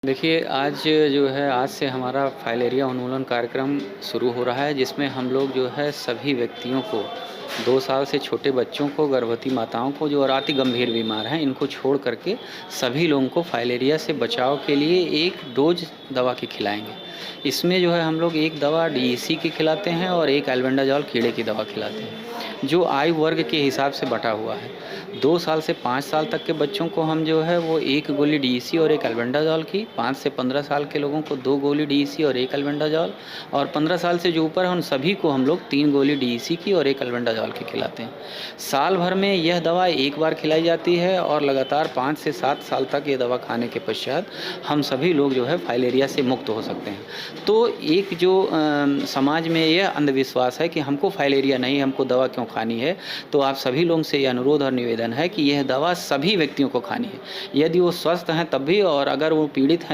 देखिए, आज से हमारा फाइलेरिया उन्मूलन कार्यक्रम शुरू हो रहा है, जिसमें हम लोग जो है सभी व्यक्तियों को 2 साल से छोटे बच्चों को, गर्भवती माताओं को जो और अति गंभीर बीमार हैं, इनको छोड़ कर के सभी लोगों को फाइलेरिया से बचाव के लिए 1 डोज़ दवा की खिलाएँगे। इसमें जो है हम लोग 1 दवा डीईसी की खिलाते हैं और 1 एल्बेंडाजॉल कीड़े की दवा खिलाते हैं, जो आयु वर्ग के हिसाब से बँटा हुआ है। 2 साल से 5 साल तक के बच्चों को हम जो है वो 1 गोली डीईसी और 1 एल्बेंडाजॉल की, 5 से 15 साल के लोगों को 2 गोली डीईसी और 1 एल्बेंडाजॉल और 15 साल से जो ऊपर है उन सभी को हम लोग 3 गोली डीईसी की और 1 एल्बेंडाजॉल की खिलाते हैं। साल भर में यह दवा एक बार खिलाई जाती है और लगातार 5 से 7 साल तक ये दवा खाने के पश्चात हम सभी लोग जो है फाइलेरिया से मुक्त हो सकते हैं। तो एक जो समाज में यह अंधविश्वास है कि हमको फाइलेरिया नहीं, हमको दवा क्यों खानी है, तो आप सभी लोगों से ये अनुरोध और निवेदन है कि यह दवा सभी व्यक्तियों को खानी है। यदि वो स्वस्थ हैं तब भी और अगर वो पीड़ित हैं